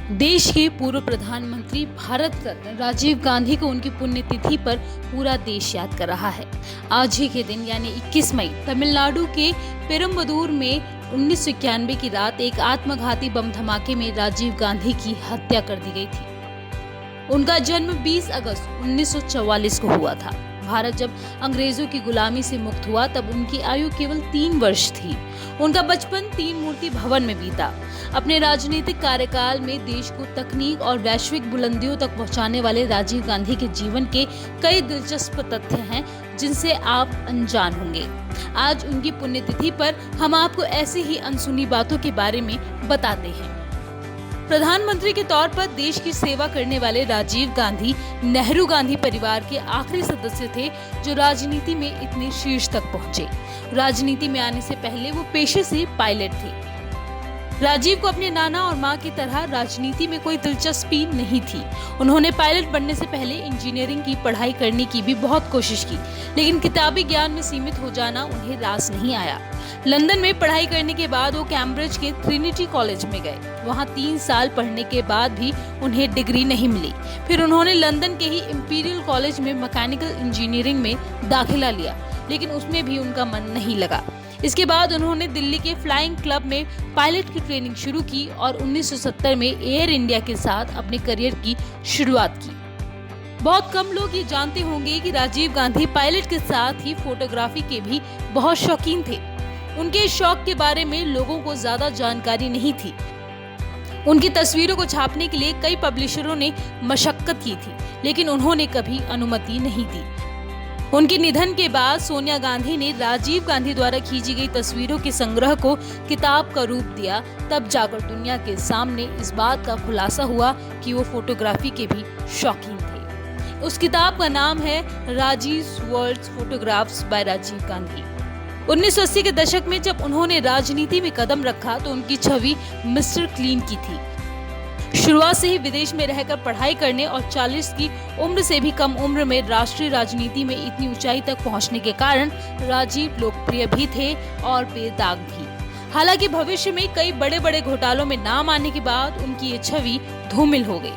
देश के पूर्व प्रधानमंत्री भारत रत्न राजीव गांधी को उनकी पुण्यतिथि पर पूरा देश याद कर रहा है। आज ही के दिन यानी 21 मई तमिलनाडु के पेरुम्बदूर में 1991 की रात एक आत्मघाती बम धमाके में राजीव गांधी की हत्या कर दी गई थी। उनका जन्म 20 अगस्त 1944 को हुआ था। भारत जब अंग्रेजों की गुलामी से मुक्त हुआ तब उनकी आयु केवल 3 वर्ष थी। उनका बचपन तीन मूर्ति भवन में बीता। अपने राजनीतिक कार्यकाल में देश को तकनीक और वैश्विक बुलंदियों तक पहुंचाने वाले राजीव गांधी के जीवन के कई दिलचस्प तथ्य हैं जिनसे आप अनजान होंगे। आज उनकी पुण्यतिथि पर हम आपको ऐसी ही अनसुनी बातों के बारे में बताते हैं। प्रधानमंत्री के तौर पर देश की सेवा करने वाले राजीव गांधी नेहरू गांधी परिवार के आखिरी सदस्य थे जो राजनीति में इतने शीर्ष तक पहुंचे। राजनीति में आने से पहले वो पेशे से पायलट थे। राजीव को अपने नाना और मां की तरह राजनीति में कोई दिलचस्पी नहीं थी। उन्होंने पायलट बनने से पहले इंजीनियरिंग की पढ़ाई करने की भी बहुत कोशिश की, लेकिन किताबी ज्ञान में सीमित हो जाना उन्हें रास नहीं आया। लंदन में पढ़ाई करने के बाद वो कैम्ब्रिज के ट्रिनिटी कॉलेज में गए। वहां 3 साल पढ़ने के बाद भी उन्हें डिग्री नहीं मिली। फिर उन्होंने लंदन के ही इंपीरियल कॉलेज में मैकेनिकल इंजीनियरिंग में दाखिला लिया, लेकिन उसमें भी उनका मन नहीं लगा। इसके बाद उन्होंने दिल्ली के फ्लाइंग क्लब में पायलट की ट्रेनिंग शुरू की और 1970 में एयर इंडिया के साथ अपने करियर की शुरुआत की। बहुत कम लोग ये जानते होंगे कि राजीव गांधी पायलट के साथ ही फोटोग्राफी के भी बहुत शौकीन थे। उनके इस शौक के बारे में लोगों को ज्यादा जानकारी नहीं थी। उनकी तस्वीरों को छापने के लिए कई पब्लिशरों ने मशक्कत की थी, लेकिन उन्होंने कभी अनुमति नहीं दी। उनके निधन के बाद सोनिया गांधी ने राजीव गांधी द्वारा खींची गई तस्वीरों के संग्रह को किताब का रूप दिया। तब जाकर दुनिया के सामने इस बात का खुलासा हुआ कि वो फोटोग्राफी के भी शौकीन थे। उस किताब का नाम है Rajiv's world photographs by Rajiv Gandhi. 1980 के दशक में जब उन्होंने राजनीति में कदम रखा तो उनकी छवि मिस्टर क्लीन की थी। शुरुआत से ही विदेश में रहकर पढ़ाई करने और 40 की उम्र से भी कम उम्र में राष्ट्रीय राजनीति में इतनी ऊंचाई तक पहुंचने के कारण राजीव लोकप्रिय भी थे और बेदाग भी। हालांकि भविष्य में कई बड़े बड़े घोटालों में नाम आने के बाद उनकी ये छवि धूमिल हो गई।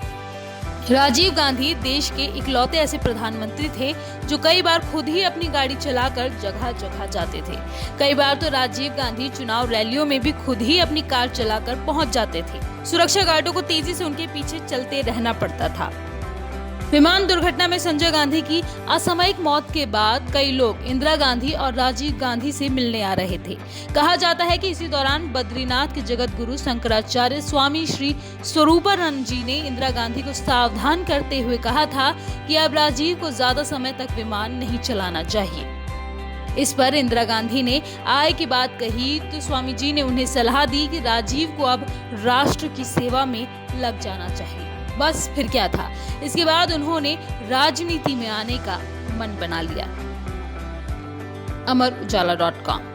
राजीव गांधी देश के इकलौते ऐसे प्रधानमंत्री थे जो कई बार खुद ही अपनी गाड़ी चलाकर जगह जगह जाते थे। कई बार तो राजीव गांधी चुनाव रैलियों में भी खुद ही अपनी कार चलाकर पहुंच जाते थे। सुरक्षा गार्डों को तेजी से उनके पीछे चलते रहना पड़ता था। विमान दुर्घटना में संजय गांधी की असामयिक मौत के बाद कई लोग इंदिरा गांधी और राजीव गांधी से मिलने आ रहे थे। कहा जाता है कि इसी दौरान बद्रीनाथ के जगत गुरु शंकराचार्य स्वामी श्री स्वरूपानंद जी ने इंदिरा गांधी को सावधान करते हुए कहा था कि अब राजीव को ज्यादा समय तक विमान नहीं चलाना चाहिए। इस पर इंदिरा गांधी ने आय की बात कही तो स्वामी जी ने उन्हें सलाह दी कि राजीव को अब राष्ट्र की सेवा में लग जाना चाहिए। बस फिर क्या था, इसके बाद उन्होंने राजनीति में आने का मन बना लिया। अमर उजाला.com